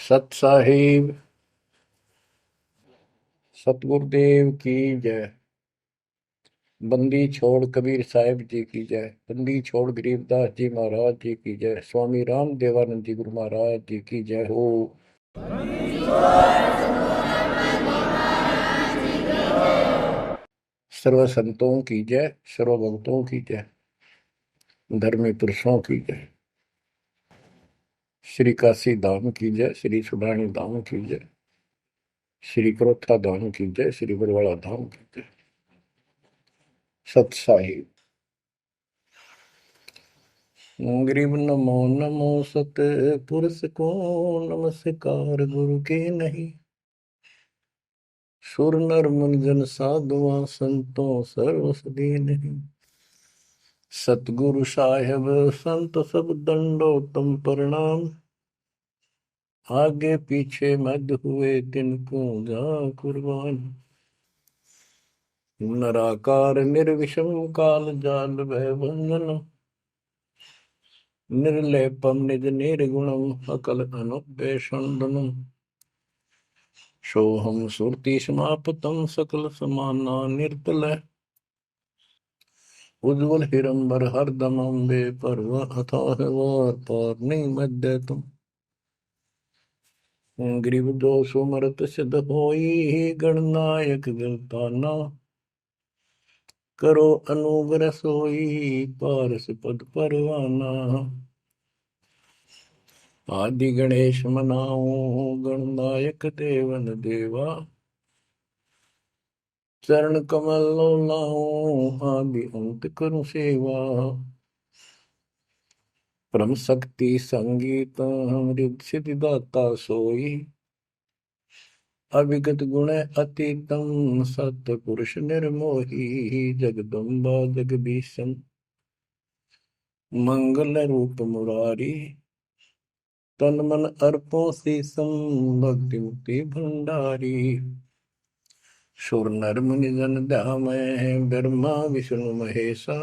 सत साहिब सतगुरुदेव की जय। बंदी छोड़ कबीर साहिब जी की जय। बंदी छोड़ गरीबदास जी महाराज जी की जय। स्वामी राम देवानंद जी गुरु महाराज जी की जय हो। सर्व संतों की जय, सर्व भक्तों की जय, धर्मी पुरुषों की जय। श्री काशी धाम की जय, श्री सुडानी धाम की जय, श्री क्रोथा धाम की जय, श्री बरवाड़ा धाम की जय। सत साहिब गरीब नमो नमो सत पुरुष को नमस्कार गुरु के नहीं। सुर नर मुनिजन साधुआ संतों सर्वस नहीं। सतगुरु साहेब संत सब दंडो तुम प्रणाम। आगे पीछे मध्य हुए तिनको जा कुर्बान। नराकार निर्विषम काल जाल भय बंधन। निर्लेपम निज निर्गुणम अकल अनुपेषण। सोहम सुरति समापतम सकल समाना निर्तल। उज्ज्वल हिरंबर हरदम अम्बे पर्व अथाह वार पार नहीं मध्य तुम। ग्रीव दोष मरत सिद्ध होई गणनायक गलताना। करो अनुग्रह सोई पारस पद परवाना। आदि गणेश मनाओ गणनायक देवन देवा। चरण कमल लाओ आदि अंत करूं सेवा। परम शक्ति संगीत अमृत सिद्धि दाता सोई। अविगत गुण अतीतम सत पुरुष निर्मोही। जगदम्बा जगदीशन मंगल रूप मुरारी। तन मन अर्पो शीसम भक्ति मुक्ति भंडारी। सुर नर मुनि जन ध्यामय ब्रह्मा विष्णु महेशा।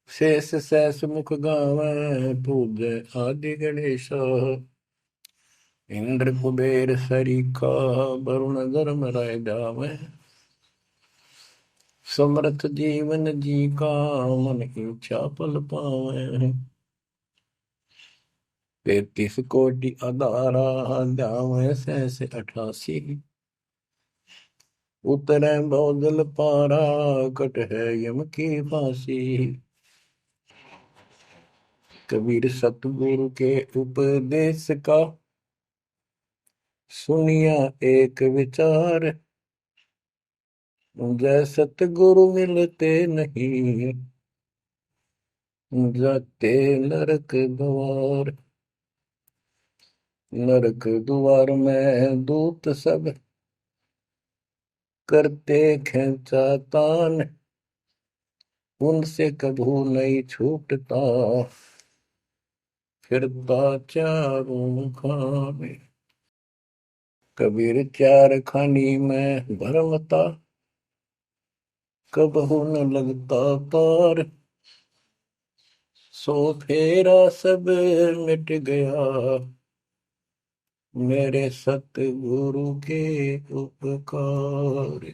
शेष सहस मुख गावै पूज्य आदि गणेशा। इंद्र कुबेर सरीखा वरुण धर्म राय जावै। समर्थ जीवन जी का मन इच्छा पल पावै। 33 कोटि अदारा जावै सहस 88। उतरै बहुजल पारा कट है यम की फांसी। कबीर सतगुरु के उपदेश का सुनिया एक विचार। जय सतगुरु मिलते नहीं जाते नरक द्वार। नरक द्वार में दूत सब करते खेचा तान। उनसे कभू नहीं छूटता फिरता चारों खाने। कबीर चार खानी में भरमता कबहू न लगता पार। सो फेरा सब मिट गया मेरे सतगुरु के उपकार।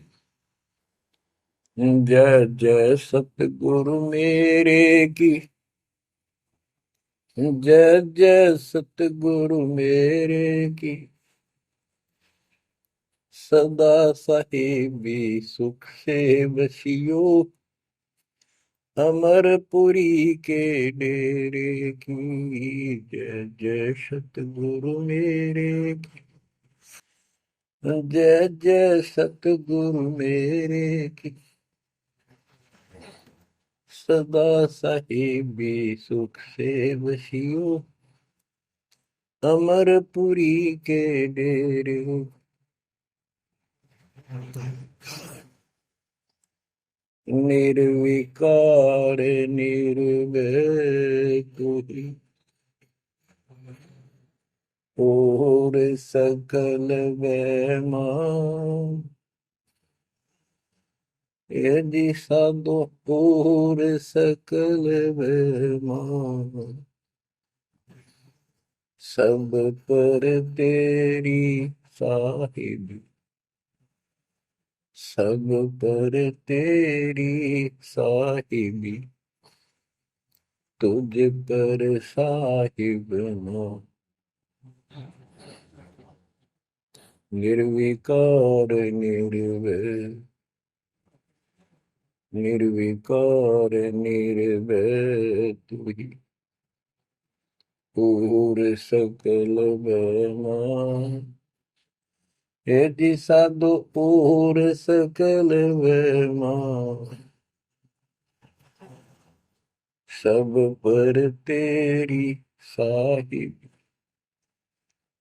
जय जय सतगुरु मेरे की। जय जय सतगुरु मेरे की। सदा साहिबी सुख से बसियो। अमरपुरी के डेरे की। जय जय सतगुरु मेरे की। जय जय सतगुरु मेरे की। सदा साहिबी सुख से बसियो। अमरपुरी के डेरे। निर्विकार निर्भय तुहि। और सकल वैमा। यदि साधु और सकल वैमा। सब पर तेरी साहिब, सब पर तेरी साहिबी, तुझ पर साहिब नो, निर्विकार निर्भय, निर्विकार निर्भय तू ही, पूर सकल बना, यदि साधु पूर सकल बना, सब पर तेरी साहिब,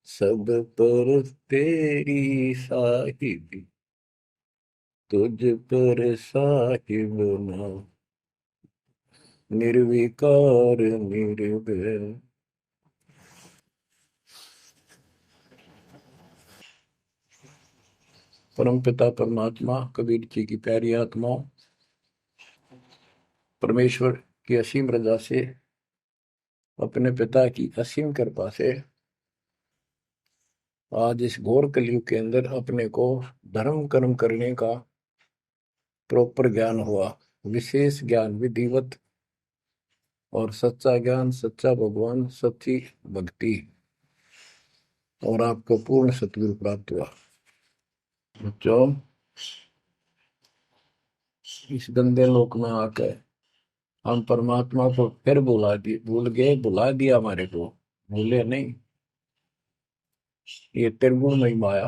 सब पर तेरी साहिबी, तुझ पर साहिब ना, निर्विकार निर्भय। परम पिता परमात्मा कबीर जी की प्यारी आत्माओं, परमेश्वर की असीम रजा से, अपने पिता की असीम कृपा से आज इस घोर कलयुग के अंदर अपने को धर्म कर्म करने का प्रॉपर ज्ञान हुआ, विशेष ज्ञान विधिवत, और सच्चा ज्ञान, सच्चा भगवान, सच्ची भक्ति, और आपको पूर्ण सतगुरु प्राप्त हुआ। जो इस गंदे लोक में आकर हम परमात्मा को फिर भुला दिए, भूल गए, भुला दिया हमारे को, भूले नहीं। ये त्रिगुण में माया,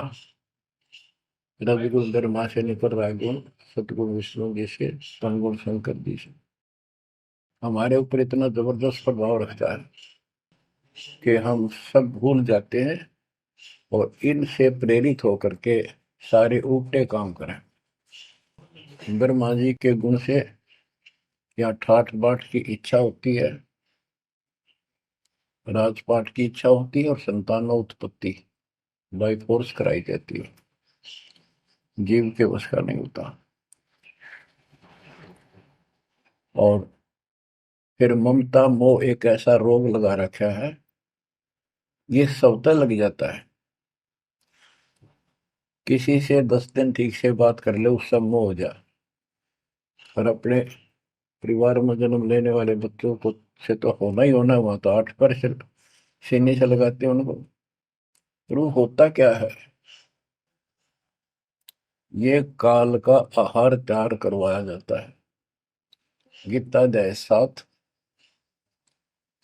रजगुण धर्मा से निकल रहा गुण, सतगुण विष्णु जी से, तमगुण शंकर जी से हमारे ऊपर इतना जबरदस्त प्रभाव रखता है कि हम सब भूल जाते हैं और इनसे प्रेरित होकर के सारे उल्टे काम करें। ब्रह्मा जी के गुण से या ठाठ बाट की इच्छा होती है, राजपाट की इच्छा होती है, और संतानों उत्पत्ति बाई फोर्स कराई जाती है, जीव के वश का नहीं होता। और फिर ममता मोह एक ऐसा रोग लगा रखा है, ये सबता लग जाता है। किसी से 10 दिन ठीक से बात कर ले, उससे मोह हो जा, और अपने परिवार में जन्म लेने वाले बच्चों को से तो होना ही होना, हुआ तो 8% सीने से लगाते हैं उनको। तो वो होता क्या है, ये काल का आहार तैयार करवाया जाता है। गीता अध्याय 7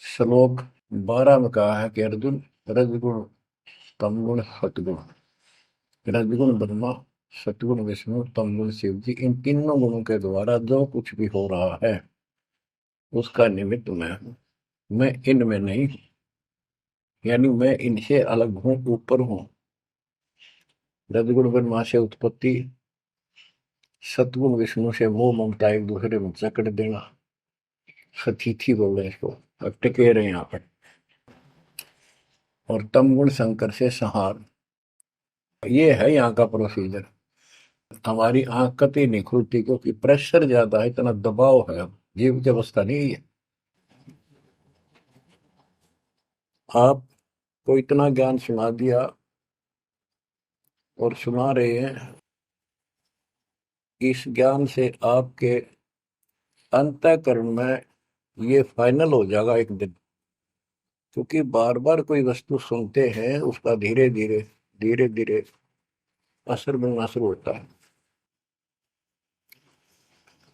श्लोक 12 में कहा है कि अर्जुन, रजगुण तमगुण सतगुण, रजगुण ब्रह्मा, सतगुण विष्णु, तमगुण शिव जी, इन तीनों गुणों के द्वारा जो कुछ भी हो रहा है उसका निमित्त मैं हूं, मैं इनमें नहीं हूं, यानी मैं इनसे अलग हूं, ऊपर हूं। रजगुण ब्रह्मा से उत्पत्ति, सतगुण विष्णु से मोह ममता एक दूसरे में जकड़ देना, सतीथी बोल रहे हैं इसको, अब टिके रहे यहाँ पर, और तमगुण शंकर से संहार। ये है यहाँ का प्रोसीजर। हमारी आंख कतई नहीं खुलती क्योंकि प्रेशर ज्यादा है, इतना दबाव है, जीव की अवस्था नहीं है। आपको इतना ज्ञान सुना दिया और सुना रहे हैं, इस ज्ञान से आपके अंतःकरण में ये फाइनल हो जाएगा एक दिन। क्योंकि बार बार कोई वस्तु सुनते हैं, उसका धीरे धीरे धीरे धीरे असर बनना शुरू होता है।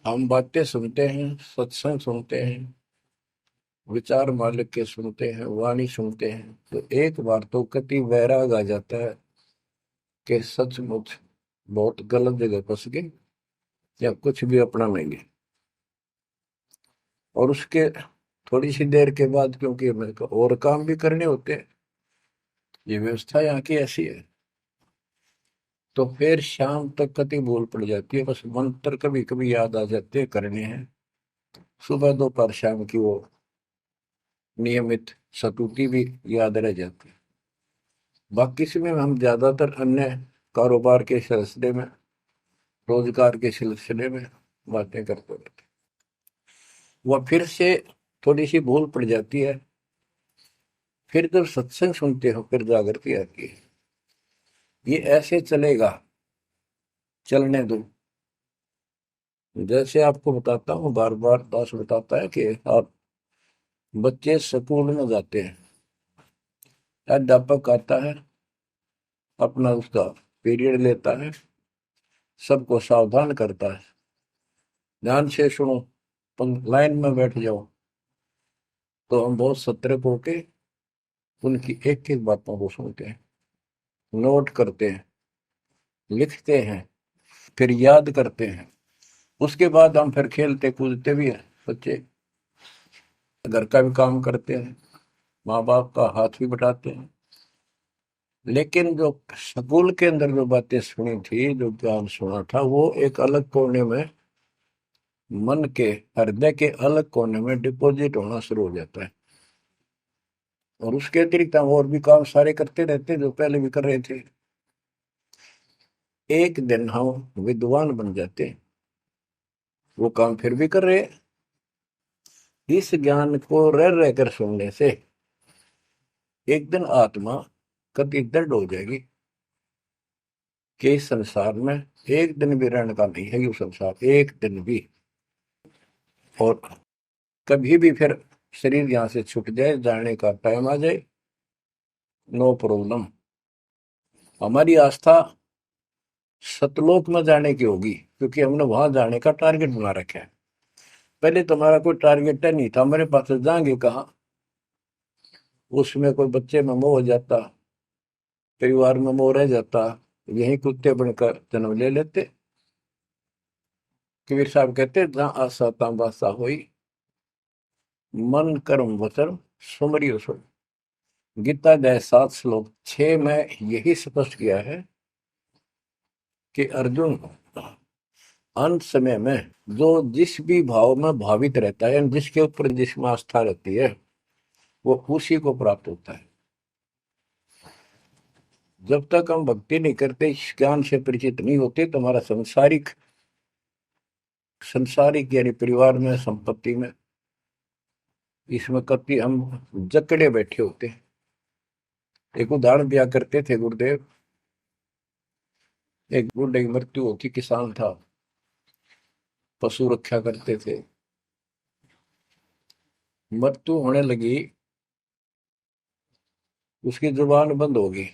हम बातें सुनते हैं, सत्संग सुनते हैं, विचार मालिक के सुनते हैं, वाणी सुनते हैं, तो एक बार तो कति वैराग आ जाता है कि सचमुच बहुत गलत जगह फंस गए, या कुछ भी अपना लेंगे। और उसके थोड़ी सी देर के बाद, क्योंकि मेरे को और काम भी करने होते हैं, ये व्यवस्था यहाँ की ऐसी है, तो फिर शाम तक कति भूल पड़ जाती है, बस मंत्र कभी कभी याद आ जाते हैं करने हैं, सुबह दोपहर शाम की वो नियमित सतुति भी याद रह जाती है। बाकी समय हम ज्यादातर अन्य कारोबार के सिलसिले में, रोजगार के सिलसिले में बातें करते रहते हैं। वह फिर से थोड़ी सी भूल पड़ जाती है, फिर जब सत्संग सुनते हो फिर जागृति आती है। ये ऐसे चलेगा, चलने दो। जैसे आपको बताता हूँ, बार बार दास बताता है कि आप बच्चे स्कूल में जाते हैं, अध्यापक आता है, अपना उसका पीरियड लेता है, सबको सावधान करता है, ध्यान से सुनो, लाइन में बैठ जाओ। तो हम बहुत सतर्क होके उनकी एक एक बातों को सुनते हैं, नोट करते हैं, लिखते हैं, फिर याद करते हैं। उसके बाद हम फिर खेलते कूदते भी हैं, बच्चे घर का भी काम करते हैं, माँ बाप का हाथ भी बटाते हैं। लेकिन जो स्कूल के अंदर जो बातें सुनी थी, जो ज्ञान सुना था, वो एक अलग कोने में, मन के हृदय के अलग कोने में डिपॉजिट होना शुरू हो जाता है। और उसके अतिरिक्त हम और भी काम सारे करते रहते हैं जो पहले भी कर रहे थे। एक दिन हम विद्वान बन जाते हैं, वो काम फिर भी कर रहे हैं। इस ज्ञान को रह रहकर सुनने से एक दिन आत्मा कति दृढ़ हो जाएगी कि इस संसार में एक दिन भी रहने का नहीं है, ये संसार एक दिन भी। और कभी भी फिर शरीर यहाँ से छूट जाए, जाने का टाइम आ जाए, नो प्रॉब्लम। हमारी आस्था सतलोक में जाने की होगी, क्योंकि हमने वहां जाने का टारगेट बना रखा है। पहले तुम्हारा कोई टारगेट नहीं था, हमारे पास जाएंगे कहाँ। उसमें कोई बच्चे में मोह हो जाता, परिवार में मोह रह जाता, यही कुत्ते बनकर जन्म ले लेते। कबीर साहब कहते, जहाँ आशा तहाँ बासा हुई, मन कर्म वचन सुमरियो सो। गीता अध्याय 7 श्लोक 6 में यही स्पष्ट किया है कि अर्जुन, अंत समय में जो जिस भी भाव में भावित रहता है, जिसके ऊपर जिसमें आस्था रहती है, वो उसी को प्राप्त होता है। जब तक हम भक्ति नहीं करते, इस ज्ञान से परिचित नहीं होते, तो हमारा संसारिक संसारिक यानी परिवार में, संपत्ति में, इसमें कभी हम जकड़े बैठे होते हैं। एक उदाहरण दिया करते थे गुरुदेव, एक बूढ़े की मृत्यु होती, किसान था, पशु रक्षा करते थे, मृत्यु होने लगी, उसकी जुबान बंद हो गई।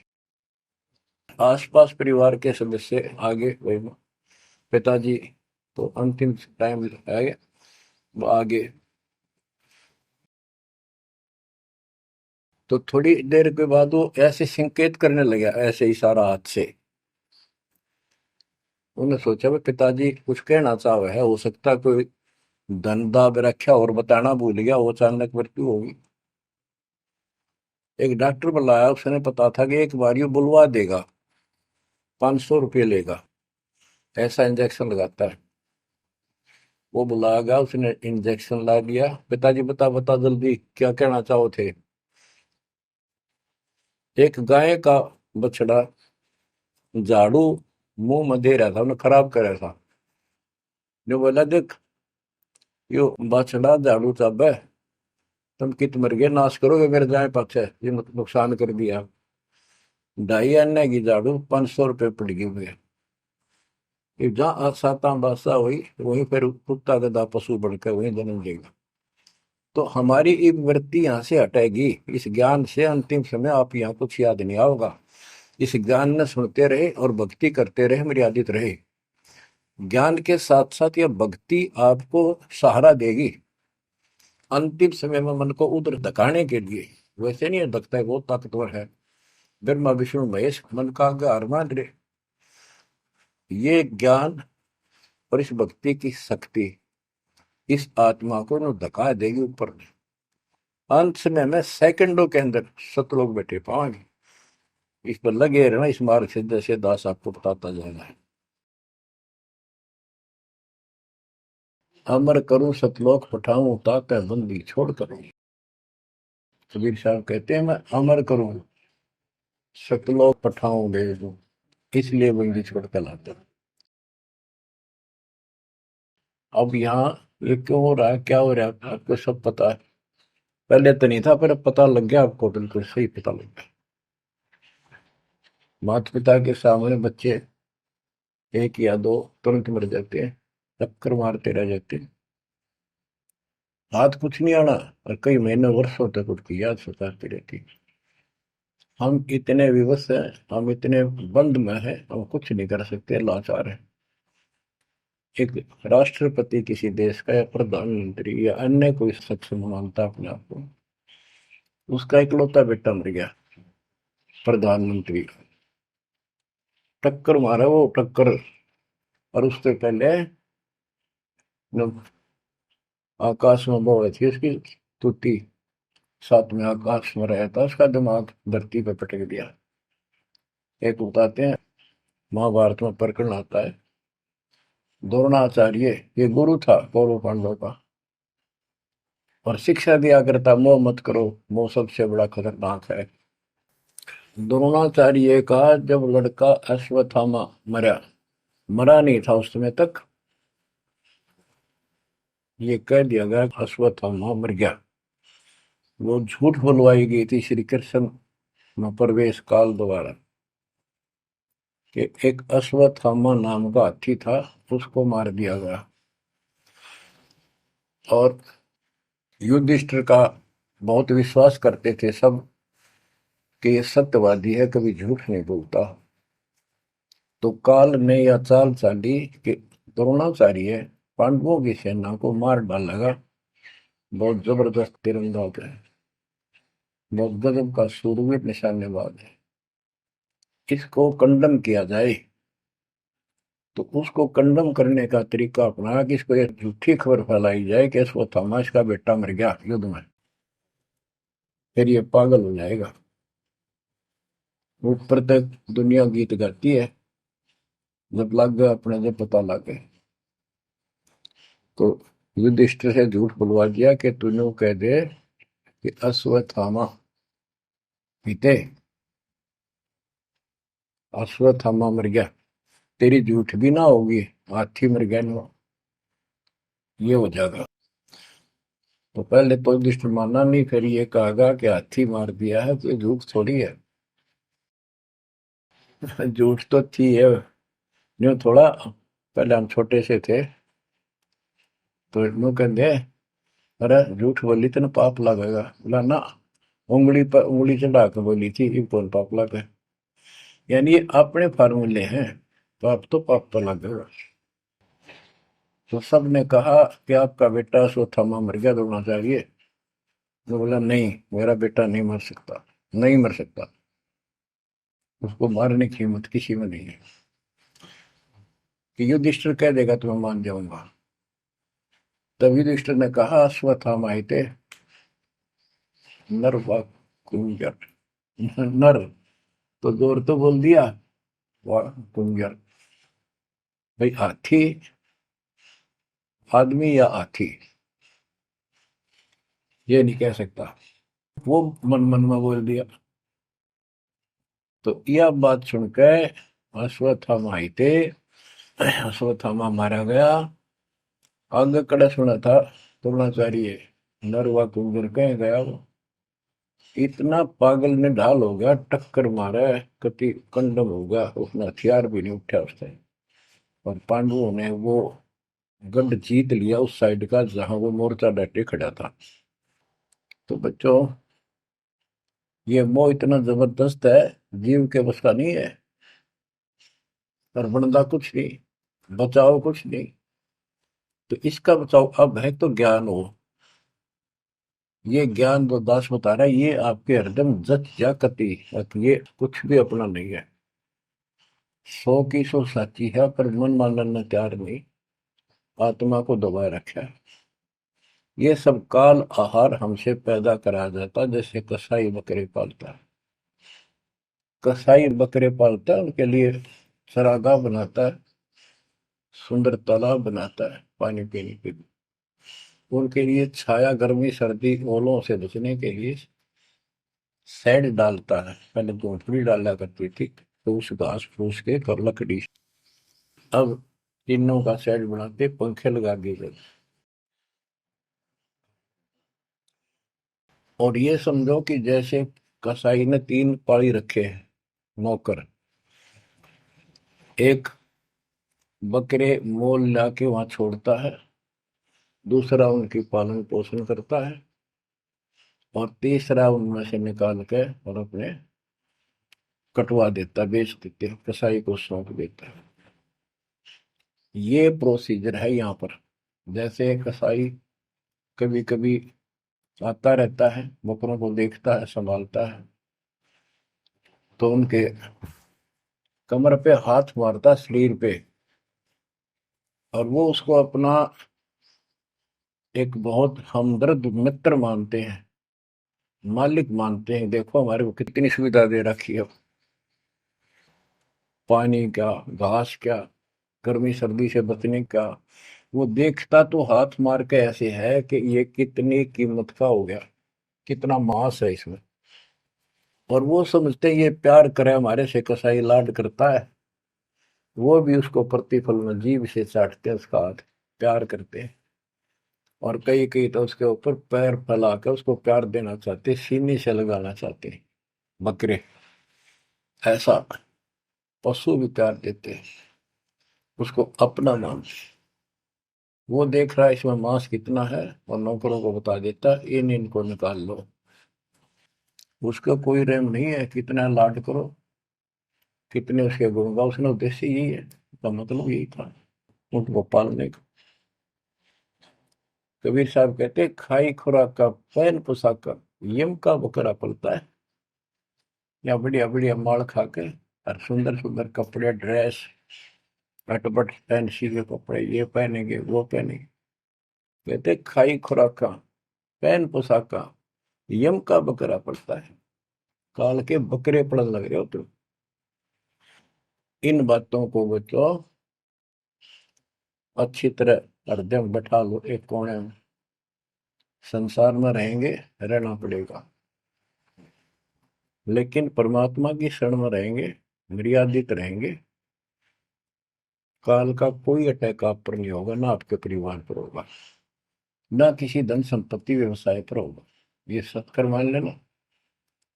आसपास परिवार के सदस्य आगे, वही पिताजी तो अंतिम टाइम आ गया, वो आगे। तो थोड़ी देर के बाद वो ऐसे संकेत करने लगा, ऐसे इशारा हाथ से। उन्होंने सोचा भाई पिताजी कुछ कहना चाह रहे है, हो सकता कोई धन दाब रखा और बताना भूल गया, वो अचानक मृत्यु होगी। एक डॉक्टर बुलाया, उसने पता था कि एक बार ये बुलवा देगा, 500 रुपये लेगा, ऐसा इंजेक्शन लगाता है। वो बुलाया गया, उसने इंजेक्शन ला दिया। पिताजी बता बता जल्दी क्या कहना चाहो थे। एक गाय का बछड़ा झाड़ू मुंह में दे रहा था, उन्हें खराब कर रहा था। जो बोला, देख यो बछड़ा झाड़ू चाबे, तुम कित मर गए, नाश करोगे मेरे गाय पाछे, ये नुकसान कर दिया। 2.5 आने की झाड़ू 500 रुपये पड़ गई हुए। जहाँ साता बासा हुई, वहीं पर कुत्ता गधा पशु बढ़कर वहीं जन्म लेगा। तो हमारी ये वृत्ति यहाँ से हटेगी, इस ज्ञान से अंतिम समय आप यहाँ कुछ याद नहीं आओगा। इस ज्ञान में सुनते रहे और भक्ति करते रहे, मर्यादित रहे। ज्ञान के साथ साथ यह भक्ति आपको सहारा देगी अंतिम समय में, मन को उधर धकाने के लिए। वैसे नहीं धकता है, बहुत ताकतवर है, ब्रह्मा विष्णु महेश मन का आधार मान रहे। ये ज्ञान और इस भक्ति की शक्ति इस आत्मा को न धका देगी ऊपर। अंत समय में सेकंडों के अंदर सतलोक बैठे पाएंगे। इस पर लगे रहना, इस मार्ग से जैसे दास आपको बताता जाएगा। अमर करूं सतलोक पठाऊं, ताकत बंदी छोड़ करूं। कबीर साहब कहते हैं, मैं अमर करूं सतलोक पठाऊं भेज दूं, इसलिए बंदी छोड़ कर लाता। अब यहाँ ये क्यों हो रहा है, क्या हो रहा है, आपको सब पता है। पहले तो नहीं था, पर अब पता लग गया आपको, बिल्कुल सही पता लग गया। माता पिता के सामने बच्चे एक या दो तुरंत मर जाते हैं, चक्कर मारते रह जाते हैं, हाथ कुछ नहीं आना, और कई महीने वर्षों तक उसकी याद सताती रहती है। हम इतने विवश हैं, हम इतने बंद में हैं, हम कुछ नहीं कर सकते, लाचार हैं। एक राष्ट्रपति किसी देश का, या प्रधानमंत्री, या अन्य कोई सक्षम मानता अपने आप को, उसका इकलौता बेटा मर गया, प्रधानमंत्री, टक्कर मारा वो, टक्कर। और उससे पहले जब आकाश में वो हुई थी उसकी तुती, साथ में आकाश में रहा था, उसका दिमाग धरती पे पटक दिया। एक बताते हैं, महाभारत में प्रकरण आता है, द्रोणाचार्य, ये गुरु था कौरव पांडव का, और शिक्षा दिया करता, मोह मत करो, मोह सबसे बड़ा खतरनाक है। द्रोणाचार्य का जब लड़का अश्वत्थामा मरा, मरा नहीं था उस समय तक, ये कह दिया गया अश्वत्थामा मर गया। वो झूठ बुलवाई गई थी श्री कृष्ण में प्रवेश काल द्वारा, कि एक अश्वत्थामा नाम का हाथी था, उसको मार दिया गया। और युधिष्ठिर का बहुत विश्वास करते थे सब, कि ये सत्यवादी है, कभी झूठ नहीं बोलता। तो काल ने यह चाल चाली कि द्रोणाचार्य पांडवों की सेना को मार डालेगा। बहुत जबरदस्त तीरंदाज है, बहुत गजब का शूरवीर निशानेबाज है, इसको कंडम किया जाए। तो उसको कंडम करने का तरीका अपनाया कि इसको एक झूठी खबर फैलाई जाए कि इसको थॉमस का बेटा मर गया युद्ध में, फिर ये पागल हो जाएगा। ऊपर तक दुनिया गीत गाती है, जब लग गया अपने, जब पता लग गया, तो युधिष्ठिर से झूठ बुलवा दिया कि तूने कह दे कि अश्वत्थामा पीते, अश्वत्थामा मर गया, तेरी झूठ भी ना होगी, हाथी मर गया ना, ये हो जाएगा। तो पहले तो युधिष्ठिर माना नहीं, फिर ये कहा कि हाथी मार दिया है, तो झूठ थोड़ी है। झूठ तो थी है, जो थोड़ा, पहले हम छोटे से थे, तो यूं कहते, अरे झूठ बोली तो ना पाप लगेगा, बोला ना, उंगली पर उंगली चढ़ा के बोली थी, ये कौन पाप लगे। यानी ये अपने फार्मूले हैं, पाप तो पाप तो लगेगा। तो सब ने कहा कि आपका बेटा अश्वत्थामा मर गया, द्रोणाचार्य। तो बोला नहीं, मेरा बेटा नहीं मर सकता, नहीं मर सकता, उसको मारने की हिम्मत किसी में नहीं है। कि युधिष्ठिर कह देगा तो मैं मान जाऊंगा। तब युधिष्ठिर ने कहा, अश्वत्थामा थे नर व कुंजर, नर तो जोर तो बोल दिया, व कुंजर, भाई हाथी आदमी या हाथी, ये नहीं कह सकता, वो मन मन में बोल दिया। तो यह बात सुनकर अश्वत्थामा आई थे, अश्वत्थामा मारा गया। आगे कड़ा सुना था द्रोणाचार्य, नरवा कुंजर कह गया वो, इतना पागल ने ढाल हो गया, टक्कर मारा, कति कंडम हो गया, उसने हथियार भी नहीं उठा उसने। और पांडवों ने वो गढ़ जीत लिया उस साइड का जहां वो मोर्चा डटे खड़ा था। तो बच्चों, ये मोह इतना जबरदस्त है, जीव के बस का नहीं है। और बनता कुछ नहीं, बचाओ कुछ नहीं। तो इसका बचाओ अब है तो ज्ञान हो, ये ज्ञान जो दास बता रहा है, ये आपके हृदय में जच जा कति, ये कुछ भी अपना नहीं है, 100 की 100 साची है, पर मन मानने तैयार नहीं, आत्मा को दबाए रखा है। ये सब काल आहार हमसे पैदा कराया जाता, जैसे कसाई बकरे पालता है, कसाई बकरे पालता है, उनके लिए चरागाह बनाता है, सुंदर तालाब बनाता है पानी पीने के लिए, उनके लिए छाया, गर्मी, सर्दी, ओलों से बचने के लिए शेड डालता है। पहले झोंपड़ी डाला करती थी, तो उस घास फूस के और लकड़ी, अब तीनों का शेड बनाते, पंखे लगा दिए जाते। और ये समझो कि जैसे कसाई ने 3 पाली रखे हैं नौकर। एक बकरे मोल लाके वहां छोड़ता है, दूसरा उनकी पालन पोषण करता है, और तीसरा उनमें से निकाल के और अपने कटवा देता, बेच देते हैं, कसाई को सौंप देता है। ये प्रोसीजर है यहाँ पर। जैसे कसाई कभी कभी आता रहता है, बकरों को देखता है, संभालता है, तो उनके कमर पे हाथ मारता, शरीर पे, और वो उसको अपना एक बहुत हमदर्द मित्र मानते हैं, मालिक मानते हैं। देखो हमारे को कितनी सुविधा दे रखी है, पानी क्या, घास क्या, गर्मी सर्दी से बचने का। वो देखता तो हाथ मार के ऐसे है कि ये कितनी कीमत का हो गया, कितना मांस है इसमें। और वो समझते हैं ये प्यार करे हमारे से, कसाई लाड करता है, वो भी उसको प्रतिफल में जीभ से चाटते हैं उसका हाथ, प्यार करते हैं। और कई कई तो उसके ऊपर पैर फैला कर उसको प्यार देना चाहते, सीने से लगाना चाहते हैं बकरे। ऐसा पशु भी प्यार देते हैं, उसको अपना मान। वो देख रहा है इसमें मांस कितना है, और नौकरों को बता देता है इन इनको निकाल लो। उसका कोई रहम नहीं है, कितना लाड करो, कितने उसके गुण गाओ। उसने उद्देश्य यही है, उसका मतलब यही था, उनको पालने का। कबीर साहब कहते खाई खुराक का पैन पोशाक का यम का बकरा पलता है। या बढ़िया बढ़िया माल खा के और सुंदर सुंदर कपड़े, ड्रेस, कटपट फैंसी के कपड़े, ये पहनेंगे वो पहनेंगे। कहते खाई खुराक का पैन पोशाक का यम का बकरा पड़ता है। काल के बकरे पड़न लग रहे हो तुम। इन बातों को बच्चों अच्छी तरह हृदय में बैठा लो एक कोने में। संसार में रहेंगे, रहना पड़ेगा, लेकिन परमात्मा की शरण में रहेंगे, मर्यादित रहेंगे। काल का कोई अटैक आप पर नहीं होगा, ना आपके परिवार पर होगा, ना किसी धन संपत्ति व्यवसाय पर होगा। ये सत्कर मान लेना।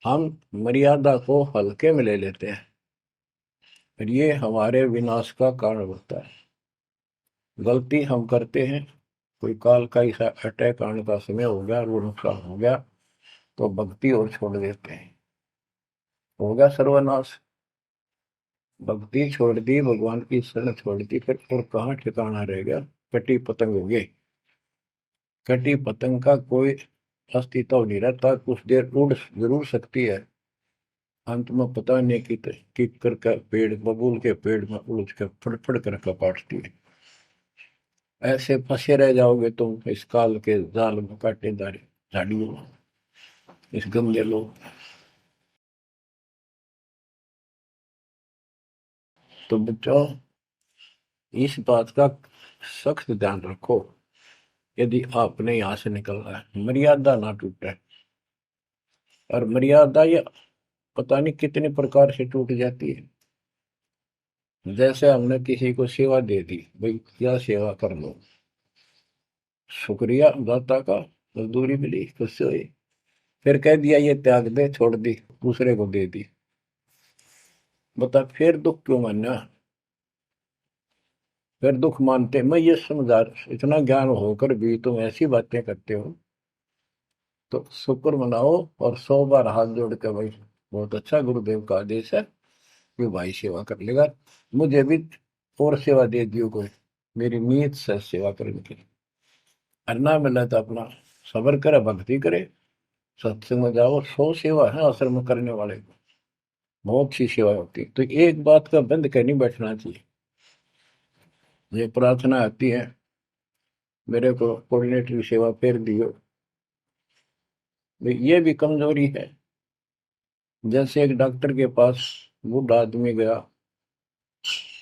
हम मर्यादा को हल्के में ले लेते हैं, और ये हमारे विनाश का कारण होता है। गलती हम करते हैं, कोई काल का ऐसा अटैक आने का समय हो गया और वो नुकसान हो गया, तो भक्ति और छोड़ देते हैं, हो गया सर्वनाश। भक्ति छोड़ दी, भगवान की शरण छोड़ दी, फिर और कहाँ ठिकाना रह गया। कटी पतंग हो गई। कटी पतंग का कोई अस्तित्व नहीं रहता, कुछ देर उड़ जरूर सकती है, अंत में पता नहीं कि कर का पेड़, बबूल के पेड़ में उलझ कर फड़फड़ कर कपाटती है। ऐसे फंसे रह जाओगे तुम इस काल के जाल में, कांटेदार झाड़ियों में, इस गंदे लोग। तो बच्चों इस बात का सख्त ध्यान रखो, यदि आपने यहाँ से निकलना है, मर्यादा ना टूटे। और मर्यादा ये पता नहीं कितने प्रकार से टूट जाती है। जैसे हमने किसी को सेवा दे दी, भाई क्या सेवा कर लो, शुक्रिया दाता का, मजदूरी मिली, खुशी हुई, फिर कह दिया ये त्याग दे, छोड़ दी, दूसरे को दे दी। बता फिर दुख क्यों मानना। फिर दुख मानते, मैं ये समझा, इतना ज्ञान होकर भी तुम ऐसी बातें करते हो, तो शुक्र मनाओ और 100 बार हाथ जोड़ के, भाई बहुत अच्छा, गुरुदेव का आदेश है कि भाई सेवा कर लेगा, मुझे भी और सेवा दे दियो कोई, मेरी नीयत से सेवा करने की। अन्ना मिला तो अपना सबर करे, भक्ति करे, सत्संग में जाओ। 100 सेवा है आश्रम में करने वाले को, बहुत सी सेवा होती है। तो एक बात का बंद कर नहीं बैठना चाहिए। ये प्रार्थना आती है, मेरे को कोऑर्डिनेटर की सेवा फेर दियो, ये भी कमजोरी है। जैसे एक डॉक्टर के पास बूढ़ा आदमी गया,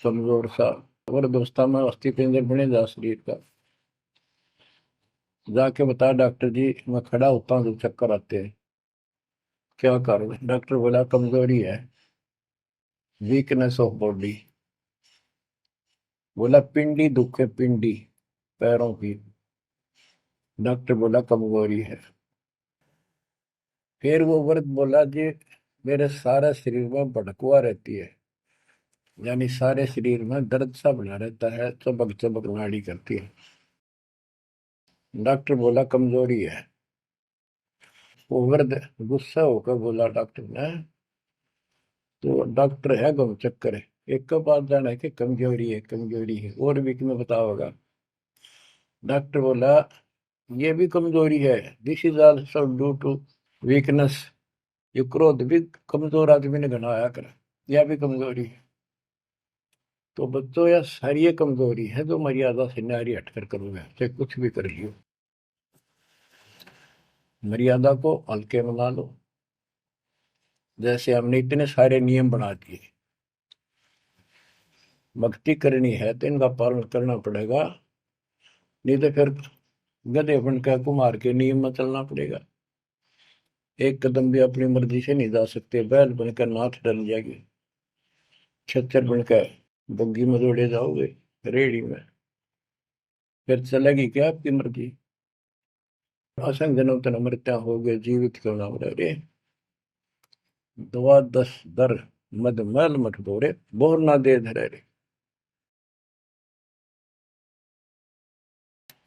कमजोर सा, वृद्धावस्था में अस्थि पिंजर बने जा शरीर का, जाके बता डॉक्टर जी मैं खड़ा होता हूँ तो चक्कर आते हैं, क्या करूँ। डॉक्टर बोला कमजोरी है, वीकनेस ऑफ बॉडी। बोला पिंडी दुख है, पिंडी, पैरों की। डॉक्टर बोला कमजोरी है। फिर वो व्रत बोला जी, मेरे सारा शरीर में भड़कुआ रहती है, यानी सारे शरीर में दर्द सा बना रहता है, चबक चबक नाड़ी करती है। डॉक्टर बोला कमजोरी है। वो वृद्ध गुस्सा होकर बोला डॉक्टर ने, तो डॉक्टर है गम चक्कर है, एक का बात जाना है कि कमजोरी है, कमजोरी है, और भी तुम्हें पता होगा। डॉक्टर बोला ये भी कमजोरी है, this is also due to weakness. ये क्रोध भी कमजोर आदमी ने घनाया कर, यह भी कमजोरी है। तो बच्चों यह सारी ये कमजोरी है जो मर्यादा से नारी हटकर करोगे, चाहे कुछ भी कर लियो। मर्यादा को हल्के में ना लो। जैसे हमने इतने सारे नियम बना दिए, भक्ति करनी है तो इनका पालन करना पड़ेगा, नहीं तो फिर गधे बनकर कुमार के नियम में चलना पड़ेगा। एक कदम भी अपनी मर्जी से नहीं जा सकते, बैल बनकर नाथ डल जाएगी, खच्चर बनकर बग्गी में दौड़े जाओगे, रेड़ी में, फिर चलेगी क्या आपकी मर्जी। असंग जन्म तन मृत्या हो गए, जीवित क्यों ना रे। दवा दस दर मद मैल मठ बोरे, बोर ना दे धरे रे।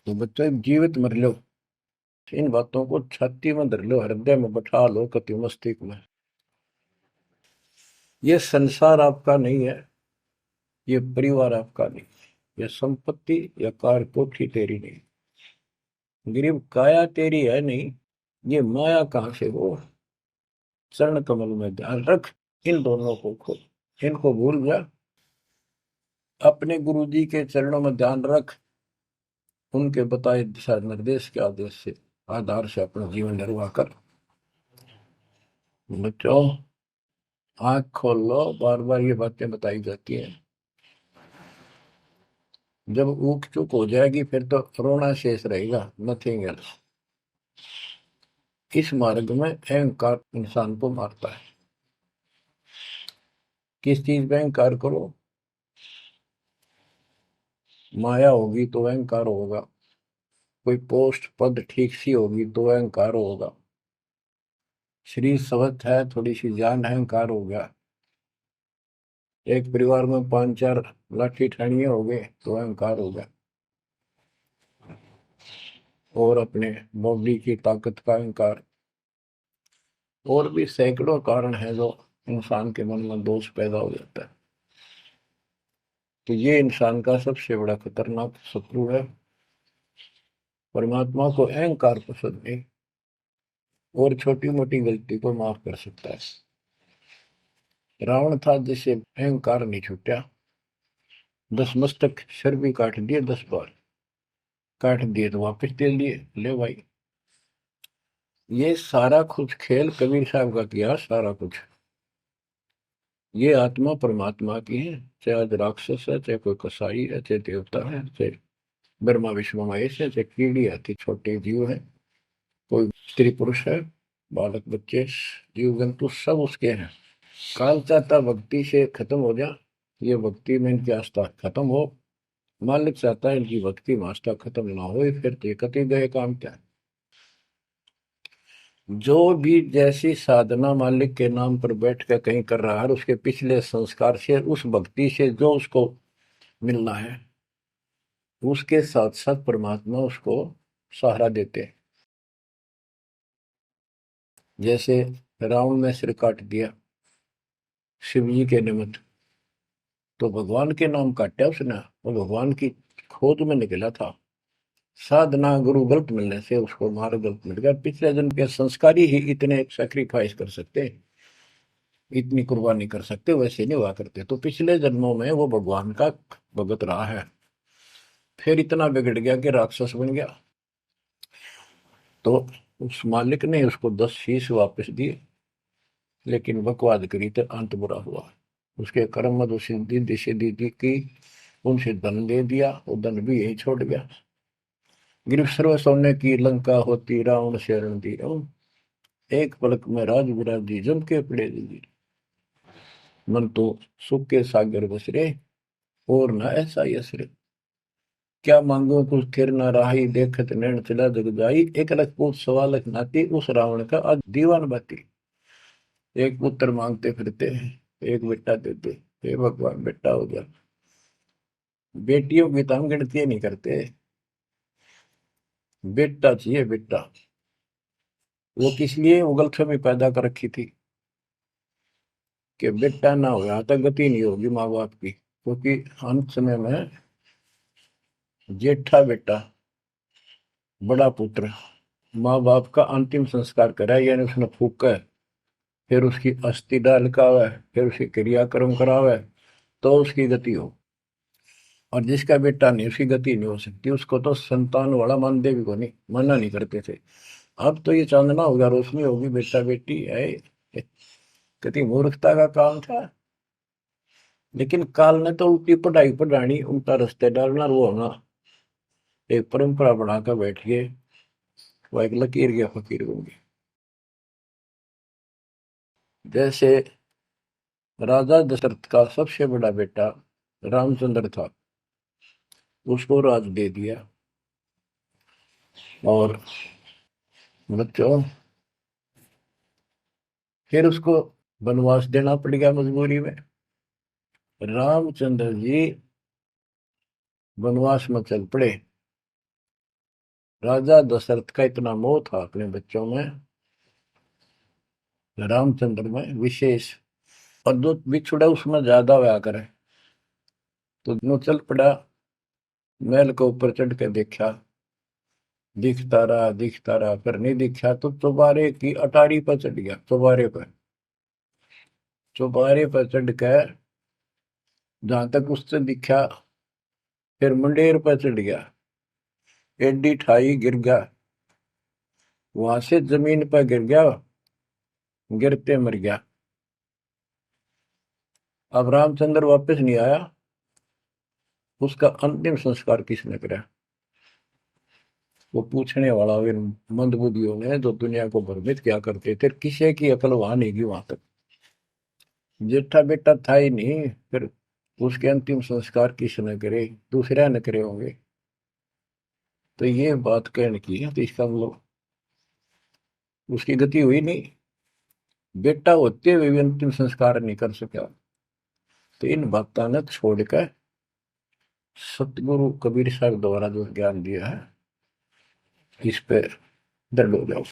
तो बच्चों जीवित मर लो, इन बातों को छाती में धर लो, हृदय में बैठा लो, कति मस्तिष्क में। ये संसार आपका नहीं है, ये परिवार आपका नहीं, ये संपत्ति या कार कोठी तेरी नहीं, गरीब काया तेरी है नहीं, ये माया कहां से हो। चरण कमल में ध्यान रख, इन दोनों को खो, इनको भूल जा, अपने गुरु जी के चरणों में ध्यान रख, उनके बताए दिशा निर्देश के आदेश से आधार से अपना जीवन निर्वाह कर। बच्चों आंख खोल लो, बार बार ये बातें बताई जाती हैं। जब ऊक चुक हो जाएगी फिर तो रोना शेष रहेगा, नथिंग एल्स। इस मार्ग में अहंकार इंसान को मारता है। किस चीज में अहंकार करो, माया होगी तो अहंकार होगा, कोई पोस्ट पद ठीक सी होगी तो अहंकार होगा, शरीर स्वस्थ है, थोड़ी सी जान, अहंकार हो गया। एक परिवार में पांच चार लाठी ठाणिये हो गए तो अहंकार हो गया, और अपने बॉडी की ताकत का अहंकार। और भी सैकड़ों कारण है जो इंसान के मन में दोष पैदा हो जाता है। तो ये इंसान का सबसे बड़ा खतरनाक शत्रु है। परमात्मा को अहंकार पसंद नहीं, और छोटी मोटी गलती को माफ कर सकता है। रावण था जिसे अहंकार नहीं छूटा, 10 मस्तक सर भी काट दिए, 10 बार काट दिए तो वापस दे दिए, ले भाई। ये सारा कुछ खेल कबीर साहब का किया, सारा कुछ। ये आत्मा परमात्मा की है, चाहे आज राक्षस है, चाहे कोई कसाई है, चाहे देवता है, चाहे ब्रह्मा विष्णु महेश है, चाहे कीड़ी आती छोटे जीव है, कोई स्त्री पुरुष है, बालक बच्चे, जीव जंतु सब उसके हैं। काल चाहता भक्ति से खत्म हो जा, ये भक्ति में इनकी आस्था खत्म हो। मालिक चाहता है इनकी भक्ति में आस्था खत्म ना हो, फिर तो कति गए काम क्या। जो भी जैसी साधना मालिक के नाम पर बैठ कर कहीं कर रहा है, उसके पिछले संस्कार से, उस भक्ति से जो उसको मिलना है, उसके साथ साथ परमात्मा उसको सहारा देते हैं। जैसे रावण ने सिर काट दिया शिव जी के निमित्त, तो भगवान के नाम काटा उसने, वो भगवान की खोज में निकला था। साधना गुरु गलत मिलने से उसको मार्ग गलत मिल गया। पिछले जन्म के संस्कारी ही इतने सेक्रीफाइस कर सकते, इतनी कुर्बानी कर सकते, वैसे नहीं हुआ करते। तो पिछले जन्मों में वो भगवान का भगत रहा है, फिर इतना बिगड़ गया कि राक्षस बन गया। तो उस मालिक ने उसको 10 शीश वापस दिए, लेकिन बकवाद करी तो अंत बुरा हुआ। उसके कर्म मद सिद्धि सिद्धि की, उनसे धन दे दिया, वो धन भी यही छोड़ गया। गिरफ्त सर्व सोने की लंका होती, रावण शरण दी, एक पलक में राज विराजी, जम के पड़े दी, मन तो सुख के सागर बसरे, और न ऐसा यसरे। क्या मांगो कुछ थिर न राही, देखत नैन चला जग जाई, 1 लाख पूत 1.25 लाख नाती, उस रावण का आज दीवान बाती। एक पुत्र मांगते फिरते हैं, एक बेटा देते, हे भगवान बेटा हो गया। बेटियों की तो हम गिनती नहीं करते, बेटा चाहिए बेटा। वो किस लिए उगलछमी पैदा कर रखी थी कि बेटा ना हो, यहाँ तक गति नहीं होगी माँ बाप की, क्योंकि अंत समय में जेठा बेटा, बड़ा पुत्र माँ बाप का अंतिम संस्कार कराए, यानी उसने फूका है, फिर उसकी अस्थि डाल का है, फिर उसकी क्रियाक्रम करावे, तो उसकी गति हो। और जिसका बेटा नहीं, उसकी गति नहीं हो सकती, उसको तो संतान वाला मानते भी को नहीं, मना नहीं करते थे। अब तो ये चांदना होगा, रोशनी होगी, बेटा बेटी है, कितनी मूर्खता का काम था। लेकिन काल ने तो उल्टी पढ़ाई पढ़ानी, उल्टा रास्ते डालना, वो होना एक परंपरा बनाकर बैठ गए, वो एक लकीर के फकीर होंगे। जैसे राजा दशरथ का सबसे बड़ा बेटा रामचंद्र था, उसको राज दे दिया, और बच्चों फिर उसको वनवास देना पड़ गया मजबूरी में। रामचंद्र जी वनवास में चल पड़े। राजा दशरथ का इतना मोह था अपने बच्चों में, रामचंद्र में विशेष, और जो बिछुड़ा उसमें ज्यादा हुआ करे, तो नो चल पड़ा, महल के ऊपर चढ़ के देखा, दिखता रहा, पर नहीं दिखा, तो चौबारे की अटारी पर चढ़ गया, चौबारे पर चढ़ कर जहां तक उससे दिखा, फिर मुंडेर पर चढ़ गया, एडी ठाई गिर गया, वहां से जमीन पर गिर गया, गिरते मर गया। अब रामचंद्र वापस नहीं आया, उसका अंतिम संस्कार किसने करा? वो पूछने वाला वे मंदबुद्धियों ने, जो दुनिया को भ्रमित क्या करते थे, किसी की अकल वहां नहीं गई वहां तक। जेठा बेटा था ही नहीं, फिर उसके अंतिम संस्कार किसने करे? दूसरा न करे होंगे। तो ये बात कहने की है, तो इसका मतलब उसकी गति हुई नहीं, बेटा होते हुए भी अंतिम संस्कार नहीं कर सका। तो इन बातों ने छोड़कर सतगुरु कबीर साहब द्वारा जो ज्ञान दिया है, इस पे दृढ़ हो जाओ।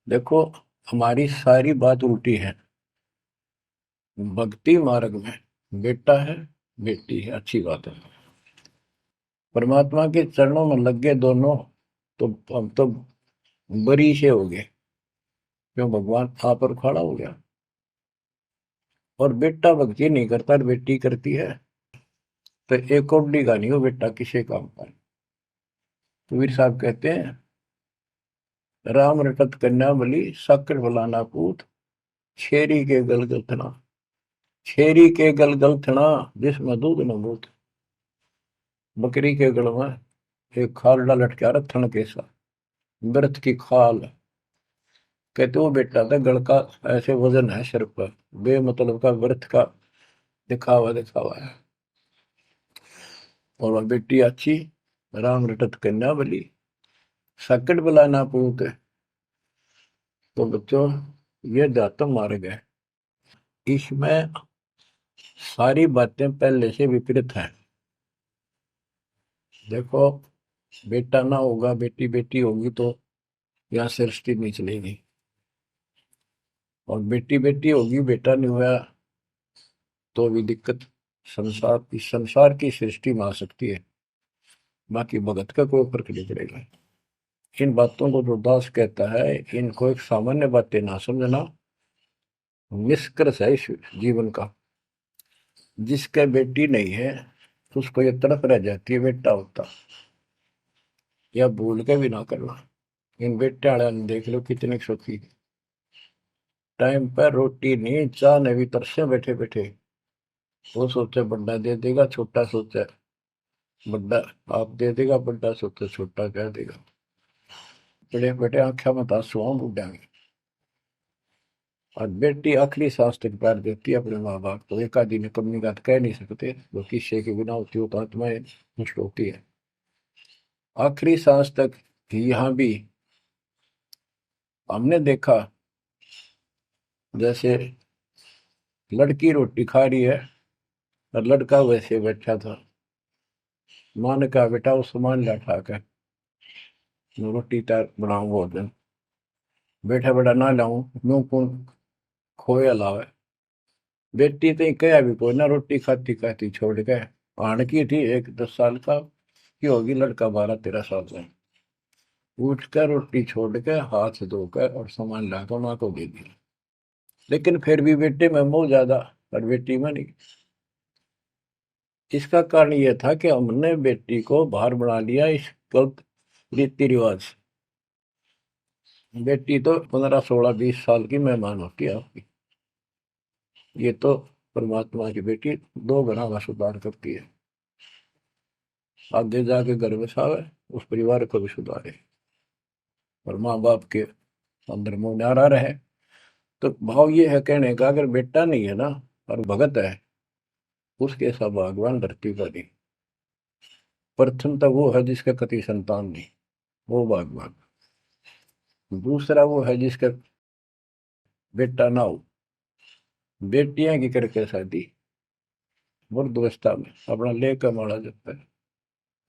देखो, हमारी सारी बात उल्टी है। भक्ति मार्ग में बेटा है, बेटी है, अच्छी बात है। परमात्मा के चरणों में लग गए दोनों, तो हम तो बरी से हो गए, क्यों? भगवान आप पर खड़ा हो गया। और बेटा भक्ति नहीं करता, बेटी करती है, तो एक कौडी का नहीं हो बेटा, किसी काम का। कबीर साहब कहते हैं, राम रटत कन्या बलि, साकर बलाना पूत, छेरी के गलगल थना, छेरी के गलगल थना, जिसमें दूध न बूत। बकरी के गल में एक खाल लटका रहा, थन के साथ व्रत की खाल। कहते वो बेटा था गल का, ऐसे वजन है सिर पर, बेमतलब का व्रत का दिखावा दिखावा है। और वह बेटी अच्छी, राम रटत कन्या बली, सकट बलाना पूत। तो बच्चों, ये दातम मार्ग है, इसमें सारी बातें पहले से विपरीत हैं। देखो, बेटा ना होगा, बेटी बेटी होगी, तो यहाँ सृष्टि नहीं चलेगी। और बेटी बेटी होगी, बेटा नहीं हुआ, तो भी दिक्कत संसार की सृष्टि में आ सकती है। बाकी भगत का कोई फर्क नहीं पड़ेगा। इन बातों को जो दास कहता है, इनको एक सामान्य बातें ना समझना, निष्कर्ष है इस जीवन का। जिसका बेटी नहीं है, तो उसको ये तड़प रह जाती है बेटा होता, या भूल के भी ना करना। इन बेटे वाले ने देख लो कितने सुखी, टाइम पर रोटी नहीं, चाह नहीं भी तरसे बैठे बैठे। वो सोचे बड़ा दे देगा, छोटा सोचे बड़ा आप दे देगा, बड़ा सोचे छोटा कह देगा। बड़े बेटे आंखें में आंसू बुढ़ा में। और बेटी आखिरी सांस तक प्यार देती है अपने माँ बाप को। एक आदि ने कमी बात कह नहीं सकते, वो किस्से के बिना होती हो तो आत्माएं नष्ट होती है। आखिरी सांस तक यहाँ भी हमने देखा, जैसे लड़की रोटी खा रही है और लड़का वैसे बैठा था। माँ ने कहा बेटा वो सामान ला उठा कर, मैं रोटी तैयार बनाऊं भोजन। बेटा बेटा ना लाऊं, यूं कौन खोया लावे। बेटी तो कया भी कोई ना, रोटी खाती खाती छोड़ के आन की थी, एक 10 साल का की होगी, लड़का 12-13 साल का। उठ कर रोटी छोड़ के हाथ धोकर और सामान लाकर माँ को दे दिया। लेकिन फिर भी बेटे में मोह ज्यादा और बेटी में नहीं। इसका कारण यह था कि हमने बेटी को बाहर बना लिया इस गलत रीति रिवाज। बेटी तो 15-16-20 साल की मेहमान होती है आपकी। ये तो परमात्मा की बेटी 2 गुना का सुधार करती है। आगे जाके घर बसावे, उस परिवार को भी सुधारे और माँ बाप के अंदर मोह न्यारा रहे। तो भाव ये है कहने का, अगर बेटा नहीं है ना और भगत है, उसके सब भगवान धरती पर नहीं। प्रथम तो वो है जिसका कति संतान नहीं, वो भगवान। दूसरा वो है जिसका बेटा ना हो, बेटियां की करके शादी वृद्धावस्था में अपना लेकर मारा जाता है।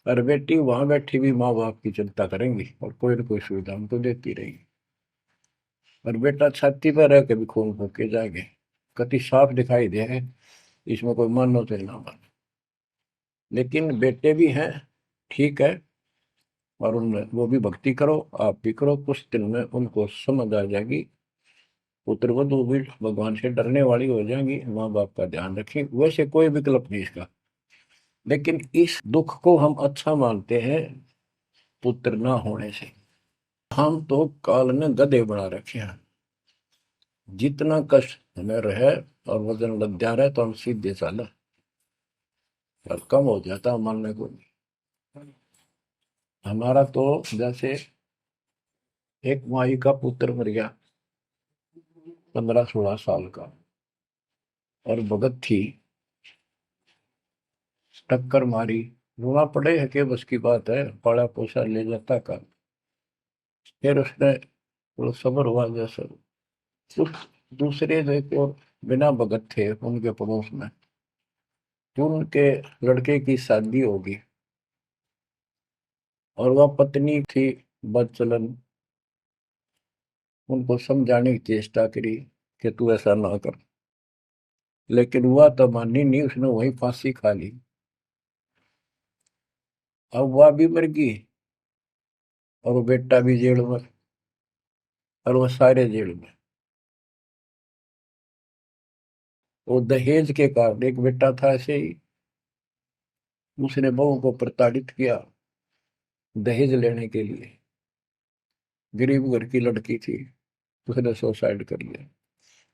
और बेटी वहां बैठी भी माँ बाप की चिंता करेंगी और कोई ना कोई सुविधा उनको देती रहेगी। और बेटा छाती पर रह के भी खून फूक के जाएंगे, कति साफ दिखाई दे है, इसमें कोई मानो तो ना मानो। लेकिन बेटे भी हैं, ठीक है, और उनमें वो भी भक्ति करो, आप भी करो, कुछ दिन में उनको समझ आ जाएगी। पुत्र वधु भी भगवान से डरने वाली हो जाएंगी, माँ बाप का ध्यान रखें, वैसे कोई विकल्प नहीं इसका। लेकिन इस दुख को हम अच्छा मानते हैं पुत्र ना होने से। हम तो काल ने गधे बना रखे हैं। जितना कष्ट हमें रहे और वजन लग जा रहा है तो हम सीधे चाला और कम हो जाता मानने को नहीं। हमारा तो जैसे एक माई का पुत्र मर गया 15-16 साल का, और भगत थी, टक्कर मारी, रोना पड़े है कि बस की बात है, पाला पोसा ले जाता का। फिर उसने थोड़ा सब्र हुआ जैसे। उस दूसरे जो एक और बिना भगत थे उनके पड़ोस में, जो उनके लड़के की शादी होगी और वह पत्नी थी बदचलन, उनको समझाने की चेष्टा करी कि तू ऐसा ना कर। लेकिन वह तो मानी नहीं, उसने वही फांसी खा ली। अब वह भी मर गई और वो बेटा भी जेल में, और वो सारे जेल में। वो दहेज के कारण, एक बेटा था ऐसे ही, उसने बहू को प्रताड़ित किया दहेज लेने के लिए। गरीब घर की लड़की थी, उसने सुसाइड कर लिया।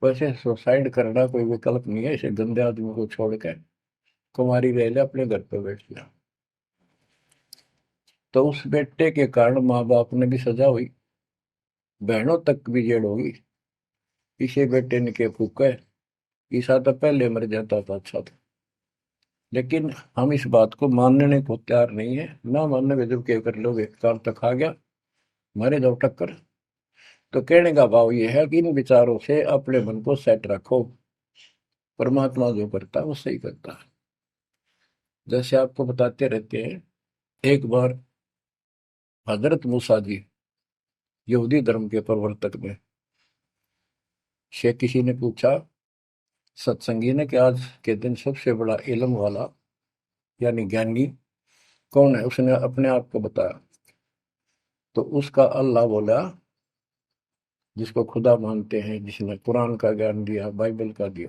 वैसे सुसाइड करना कोई विकल्प नहीं है, इसे गंदे आदमी को छोड़कर कुमारी रह ले, अपने घर पे बैठ गया। तो उस बेटे के कारण माँ बाप ने भी सजा हुई, बहनों तक भी जेल होगी। इसे बेटे ने के फूका, ईसा तो पहले मर जाता था अच्छा था। लेकिन हम इस बात को मानने को तैयार नहीं है, ना मानने के जब क्या कर लोगे, काल तक आ गया, मारे जाओ टक्कर। तो कहने का भाव ये है कि इन विचारों से अपने मन को सेट रखो, परमात्मा जो करता है वो सही करता है। जैसे आपको बताते रहते हैं, एक बार हजरत मूसा जी, यहूदी धर्म के प्रवर्तक में, से किसी ने पूछा सत्संगी ने कि आज के दिन सबसे बड़ा इल्म वाला यानी ज्ञानी कौन है। उसने अपने आप को बताया, तो उसका अल्लाह बोला, जिसको खुदा मानते हैं, जिसने कुरान का ज्ञान दिया, बाइबल का दिया।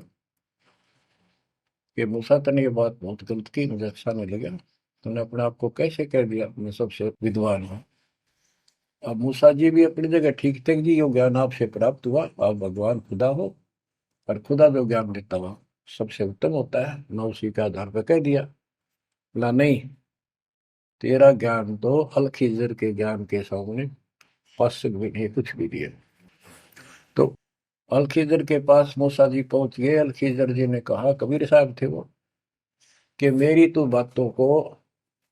कि मूसा तने ये बात बहुत गलत की, मुझे अच्छा नहीं लगा, तुमने अपने आप को कैसे कह दिया मैं सबसे विद्वान हूँ। अब मूसा जी भी अपनी जगह ठीक थे जी, यो ज्ञान आपसे प्राप्त हुआ, आप भगवान खुदा हो, और खुदा जो ज्ञान देता हुआ सबसे उत्तम होता है, मैं उसी के आधार पर कह दिया। बोला नहीं, तेरा ज्ञान तो अल के ज्ञान के सामने फासिक भी नहीं, कुछ भी नहीं है। तो अलखिजर के पास मूसा जी पहुंच गए। अलखिजर जी ने कहा, कबीर साहब थे वो, कि मेरी तो बातों को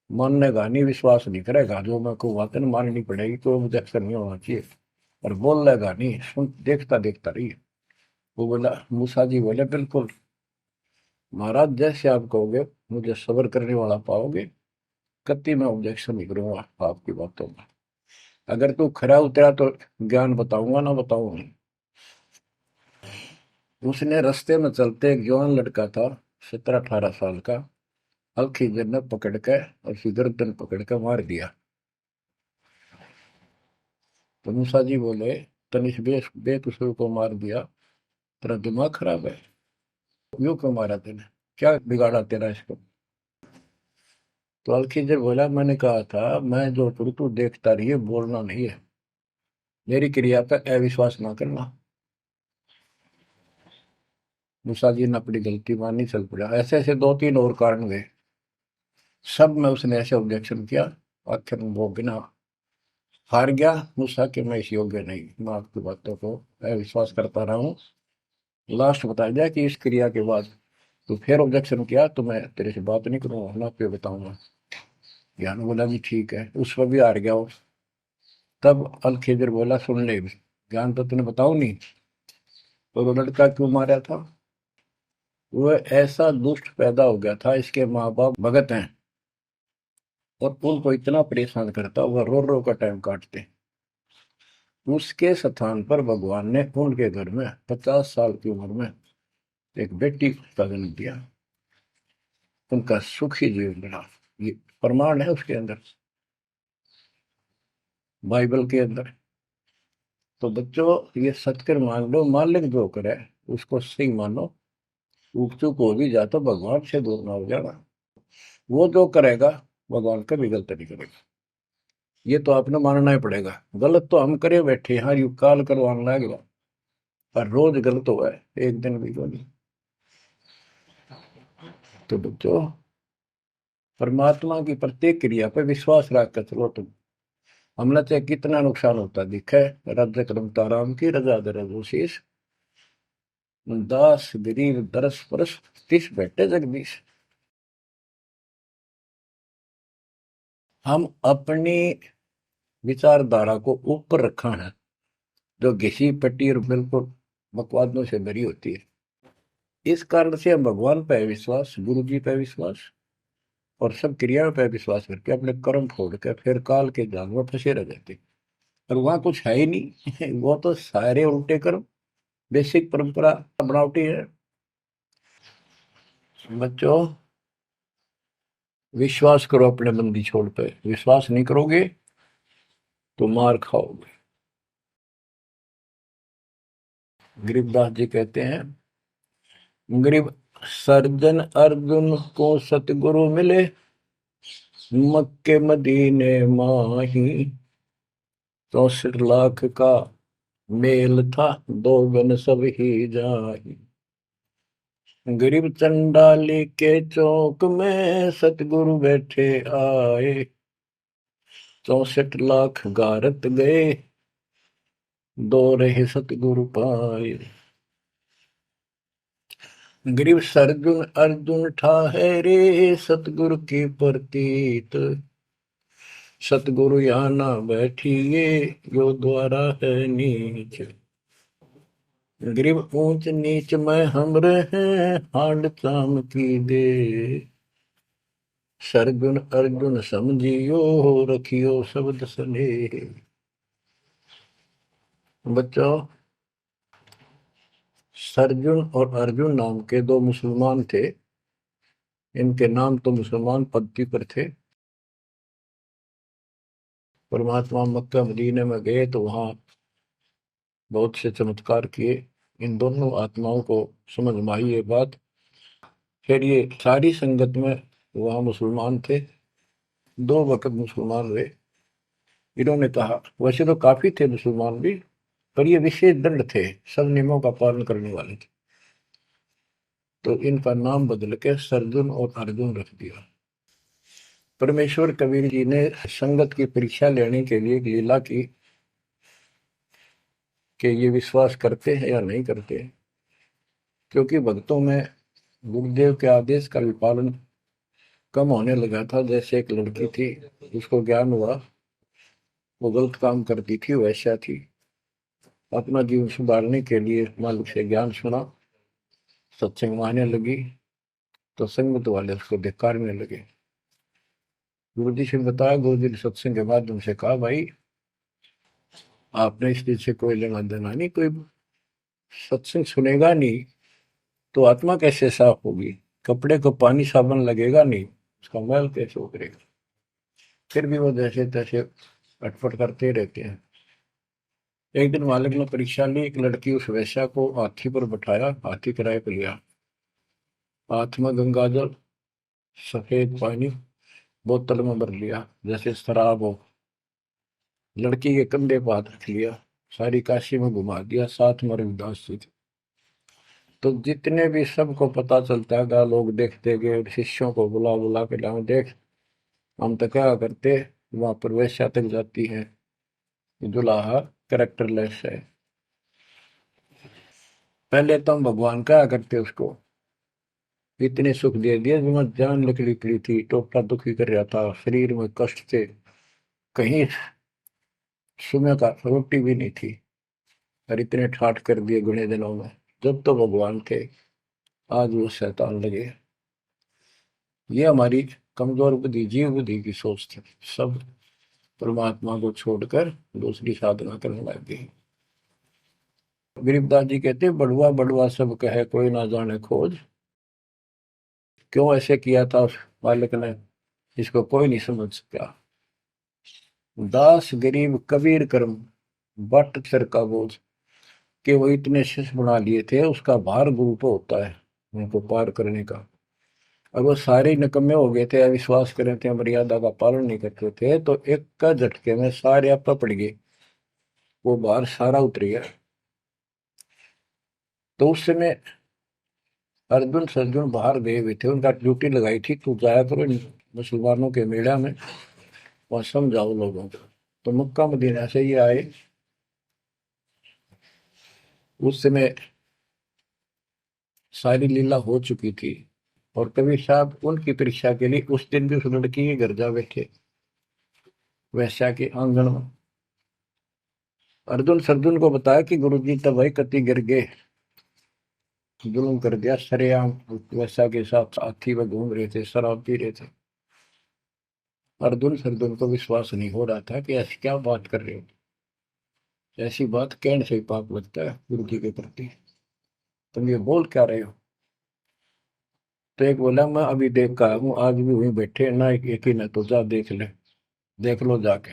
माननेगा नहीं, विश्वास नहीं करेगा, जो मैं को बातें माननी पड़ेगी, कोई ऑब्जेक्शन नहीं होना चाहिए, और बोल लेगा नहीं, सुन देखता देखता रही। वो बोला, मूसा जी बोले, बिल्कुल महाराज, जैसे आप कहोगे, मुझे सब्र करने वाला पाओगे, कति मैं ऑब्जेक्शन नहीं करूंगा आपकी बातों में। अगर तू खरा उतरा तो ज्ञान बताऊंगा, ना बताऊंगा। उसने रास्ते में चलते, एक जवान लड़का था, 17-18 साल का, अलखिजर ने पकड़ के और उसकी गर्दन पकड़ के मार दिया। तो मूसा जी बोले, तनिष बेकसूर को मार दिया, तेरा दिमाग खराब है, यूं क्यों मारा तेने, क्या बिगाड़ा तेरा इसको। तो अलखिजर बोला, मैंने कहा था मैं जो करूँ तू देखता रहिए, बोलना नहीं है, मेरी क्रिया पर अविश्वास ना करना। मूसा जी ने अपनी गलती मानी, चल पड़ा। ऐसे ऐसे 2-3 और कारण हुए, सब में उसने ऐसे ऑब्जेक्शन किया, आखिर में वो बिना हार गया। मूसा कि मैं इस योग्य नहीं, मैं आपकी बातों को अविश्वास करता रहा हूँ। लास्ट बता दिया कि इस क्रिया के बाद तो फिर ऑब्जेक्शन किया तो मैं तेरे से बात नहीं करूंगा, ना पे बताऊंगा। ज्ञान बोला भी ठीक है, उस पर भी हार गया वो। तब अलखिजर बोला, सुन ले, ज्ञान तो तूने बताऊ नहीं, तो वो लड़का क्यों मारा था। वो ऐसा दुष्ट पैदा हो गया था, इसके माँ बाप भगत हैं, और उनको इतना परेशान करता, वह रो रो का टाइम काटते। उसके स्थान पर भगवान ने उनके घर में 50 साल की उम्र में एक बेटी का जन्म दिया। उनका सुखी जीवन रहा। ये प्रमाण है उसके अंदर, बाइबल के अंदर। तो बच्चों, ये सत्कर मान लो, मालिक जो करे उसको सही मानो। ऊक चूक हो भी जाए तो भगवान से दूर ना हो जाना। वो जो करेगा भगवान कभी गलत नहीं करेगा, ये तो आपने मानना ही पड़ेगा। गलत तो हम करे बैठे, हाँ यू काल करवाने लगेगा, पर रोज गलत हुआ है, एक दिन भी तो नहीं। तो बच्चों, परमात्मा की प्रत्येक क्रिया पर विश्वास रख कर चलो तुम। हमने चाहे कितना नुकसान होता दिखे, राज्य करमता राम की रजा दे रघुशीष, दास गरीब दरस परस, तिस बैठे जगदीश। हम अपनी विचारधारा को ऊपर रखा है, जो घिसी पट्टी और बिल्कुल बकवादों से भरी होती है। इस कारण से हम भगवान पे विश्वास, गुरु जी पे विश्वास, और सब क्रियाओं पे विश्वास करके अपने कर्म छोड़ के फिर काल के जाल में फंसे रह जाते। और वहां कुछ है ही नहीं वो तो सारे उल्टे कर्म, बेसिक परंपरा बनावटी है। बच्चों, विश्वास करो अपने बंदी छोड़ पे, विश्वास नहीं करोगे तो मार खाओगे। गरीबदास जी कहते हैं, गरीब सर्जन अर्जुन को सतगुरु मिले, मक्के मदीने माही, 64 लाख का मेल था, दो गन सब ही जाही। गरीब चंडाली के चौक में सतगुरु बैठे आए, 64 लाख गारत गए, दो रहे सतगुरु पाए। गरीब सरजुन अर्जुन ठाहरे, सतगुरु की प्रतीत, सतगुरु यहाँ ना बैठिए, यो द्वारा है नीच। गरीब ऊंच नीच में हम रहे, हांड चाम की दे, सरगुन अर्जुन समझियो, रखियो शब्द सने। बच्चों, सरजुन और अर्जुन नाम के दो मुसलमान थे। इनके नाम तो मुसलमान पद्धति पर थे। परमात्मा मक्का मदीने में गए तो वहां बहुत से चमत्कार किए। इन दोनों आत्माओं को समझ में आई ये बात। फिर ये सारी संगत में वहां मुसलमान थे, 2 वक्त मुसलमान हुए। इन्होंने कहा, वैसे तो काफी थे मुसलमान भी, पर ये विशेष दृढ़ थे, सब नियमों का पालन करने वाले थे। तो इनका नाम बदल के सरजुन और अर्जुन रख दिया। परमेश्वर कबीर जी ने संगत की परीक्षा लेने के लिए एक लीला की। कि ये विश्वास करते हैं या नहीं करते हैं। क्योंकि भक्तों में गुरुदेव के आदेश का भी पालन कम होने लगा था। जैसे एक लड़की थी, जिसको ज्ञान हुआ वो गलत काम करती थी, वैसा थी। अपना जीवन सुधारने के लिए मालिक से ज्ञान सुना, सत्संग मानने लगी, तो संगत वाले उसको धिक्कारने लगे। गुरु जी से बताया, गुरु जी ने सत्संग के माध्यम से कहा, भाई आपने इस चीज से कोई लेना देना नहीं, कोई सत्संग सुनेगा नहीं तो आत्मा कैसे साफ होगी, कपड़े को पानी साबुन लगेगा नहीं, उसका मैल कैसे उतरेगा। फिर भी वो जैसे तैसे अटपट करते रहते हैं। एक दिन मालिक ने परीक्षा ली, एक लड़की उस वैश्या को हाथी पर बैठाया, हाथी किराए पर लिया, हाथ में गंगा जल, सफेद पानी बोतल में भर लिया जैसे शराब हो, लड़की के कंधे पर हाथ रख लिया, सारी काशी में घुमा दिया, साथ में रविदास जी थे। तो जितने भी सबको पता चलता है, लोग देखते गए, शिष्यों को बुला बुला के लाओ, देख हम तो क्या करते, वहां पर वैश्या तक जाती है, दुल्हा कैरेक्टरलेस है। पहले तो हम भगवान क्या करते उसको, इतने सुख दे दिए, जिसमें जान निकली पड़ी थी, टोटा दुखी कर रहा था, शरीर में कष्ट थे, कहीं सुबह का रोटी भी नहीं थी, और इतने ठाठ कर दिए गुणे दिनों में। जब तो भगवान थे, आज वो शैतान लगे। ये हमारी कमजोर बुद्धि, जीव बुद्धि की सोच थी। सब परमात्मा को छोड़कर दूसरी साधना करने लग गए। गरीबदास जी कहते, बड़ुआ बड़ुआ सब कहे, कोई ना जाने खोज। क्यों ऐसे किया था उस बालक ने, इसको कोई नहीं समझ सका। दास गरीब कबीर कर्म, बट सर का बोझ। कि वो इतने शिष्य बना लिए थे, उसका भार गुरु पे होता है उनको पार करने का। अब वो सारे निकम्मे हो गए थे, अविश्वास कर रहे थे, मर्यादा का पालन नहीं करते थे, तो एक का झटके में सारे आप पड़ गए, वो भार सारा उतर गया। तो उस समय अर्जुन सर्जुन बाहर गए हुए थे, उनका ड्यूटी लगाई थी, तू जाया करो इन मुसलमानों के मेला में, वहां समझाओ लोगों को। तो मक्का मदीना से ये आए। उस समय सारी लीला हो चुकी थी, और कबीर साहब उनकी परीक्षा के लिए उस दिन भी उस लड़की के घर जा बैठे, वैश्या के आंगन में। अर्जुन सर्जुन को बताया कि गुरुजी तब भाई कति गिर गए, जुल्म कर दिया सरेआम, वैश्या के साथ हाथी में घूम रहे थे, शराब पी रहे थे। अर्जुन सर्जुन को विश्वास नहीं हो रहा था कि ऐसी क्या बात कर रहे हो, ऐसी बात कहने से ही पाप लगता है गुरु जी के प्रति, तुम ये बोल क्या रहे हो। तो एक बोला, मैं अभी देख कर हूँ, आज भी वहीं बैठे ना, एक ही ना, तो जा देख ले, देख लो जाके।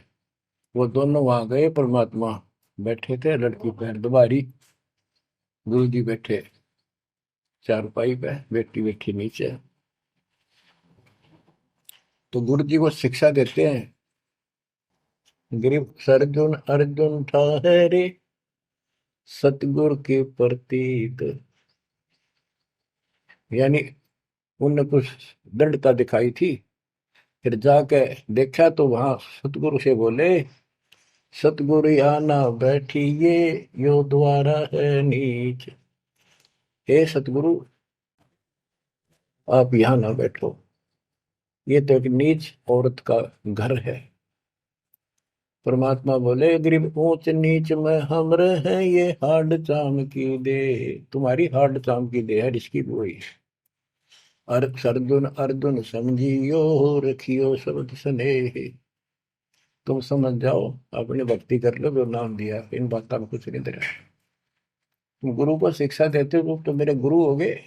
वो दोनों वहां गए, परमात्मा बैठे थे, लड़की पैर दुबारी, गुरु जी बैठे चारपाई पे, बेटी बैठी नीचे। तो गुरु जी को शिक्षा देते हैं, गिरिव सर्जुन अर्जुन ठहरे, सतगुरु के प्रतीक। यानी उनने कुछ दृढ़ता दिखाई थी, फिर जाके देखा तो वहां सतगुरु से बोले, सतगुरु आना बैठिए, यो द्वारा है नीच। हे सतगुरु, आप यहाँ ना बैठो, ये तो एक नीच औरत का घर है। परमात्मा बोले, गरीब ऊंच नीच में हम रहे, ये हाड चाम की दे, तुम्हारी हाड चाम की दे है, इसकी वही। अर्जुन अर्जुन समझियो, रखियो शब्द स्नेह। तुम समझ जाओ, अपनी भक्ति कर लो, जो नाम दिया, इन बातों में कुछ नहीं दे रहा। तुम गुरु को शिक्षा देते हो तो मेरे गुरु हो गए।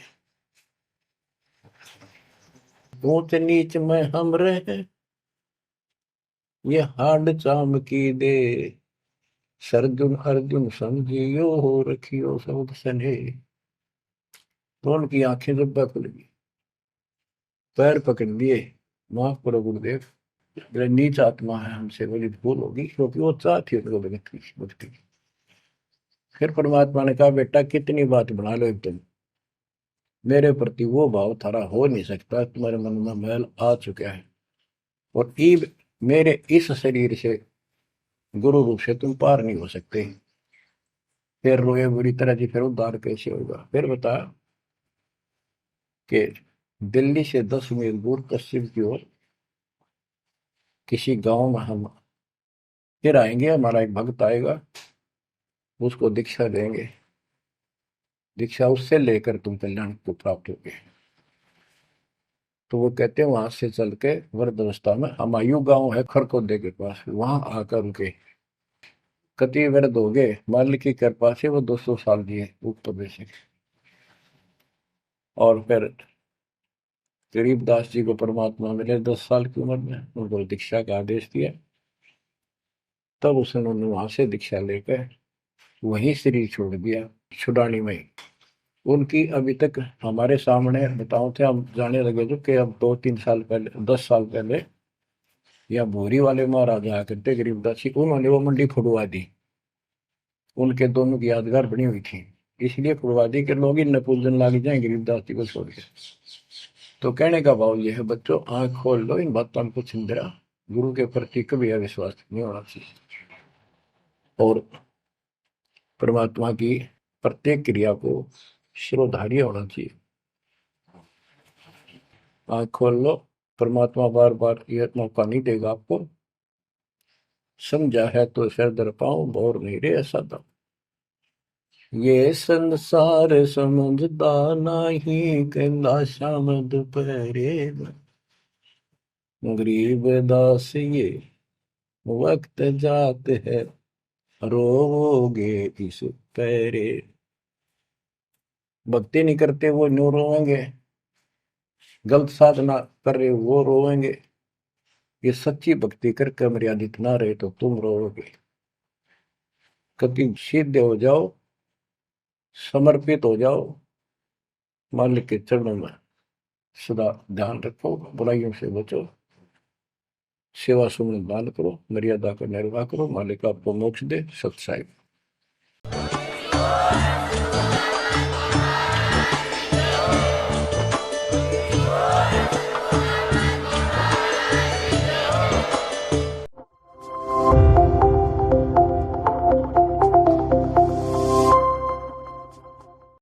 ऊंच नीच में हम रहे, ये हाड चाम की दे, सरजुन अर्जुन समझियो, रखियो शब्द स्नेह। तो उनकी आंखें जब खुल गई, पैर पकड़ लिए, माफ करो गुरुदेव, मेरा नीच आत्मा है, हमसे बड़ी भूल होगी, क्योंकि वो चाहती उनको भक्ति भक्ति। फिर परमात्मा ने कहा, बेटा कितनी बात बना लो एकदम, मेरे प्रति वो भाव थारा हो नहीं सकता, तुम्हारे मन में मैल आ चुका है, और ईब मेरे इस शरीर से, गुरु रूप से तुम पार नहीं हो सकते। फिर रोए बुरी तरह जी, फिर उद्धार कैसे होगा? फिर बता कि दिल्ली से 10 मील दूर पश्चिम की ओर किसी गांव में हम फिर आएंगे, हमारा एक भक्त आएगा, उसको दीक्षा देंगे, दीक्षा उससे लेकर तुम कल्याण को प्राप्त होगे। तो वो कहते हैं वहां से चल के वृद्ध अवस्था में हमायूं गांव है खरकोदे के पास, वहां आकर उनके कति वृद्ध हो गए, मालिक की कृपा से वो 200 साल जिए ऊपर से। और फिर गरीबदास जी को परमात्मा मिले 10 साल की उम्र में, उनको दीक्षा का आदेश दिया। तब उसने वहां से दीक्षा लेकर वहीं शरीर छोड़ दिया, छुड़ानी में। उनकी अभी तक हमारे सामने बताओ थे, हम जाने लगे थे कि अब 2-3 साल पहले, 10 साल पहले, या भोरी वाले महाराज आया करते गरीबदास जी, उन्होंने वो मंडी फुड़वा दी। उनके दोनों की यादगार बनी हुई थी, इसलिए फुड़वा दी कि लोग इन पूजन लाग जाए गरीबदास जी को छोड़ के। तो कहने का भाव यह है बच्चों, आंख खोल लो, इन बातों को चिंतरा, गुरु के प्रति कभी अविश्वास नहीं होना चाहिए, और परमात्मा की प्रत्येक क्रिया को शिरोधार्य होना चाहिए। आंख खोल लो, परमात्मा बार बार यह मौका नहीं देगा आपको। समझा है तो सिर दर पाऊं, और नहीं रे ऐसा था। ये संसार समझदा नहीं, कहंदा शाम दोपहरे में, गरीब दास ये वक्त जात है, रोओगे इस पैरे। भक्ति नहीं करते वो न्यू रोएंगे, गलत साधना कर रहे वो रोएंगे। ये सच्ची भक्ति करके मर्यादित ना रहे तो तुम रोओगे। कभी सीधे हो जाओ, समर्पित हो जाओ, मालिक के चरणों में सदा ध्यान रखो, बुराइयों से बचो, सेवा सुमन दान करो, मर्यादा का निर्वाह करो, मालिक आपको मोक्ष दे। सत्साई।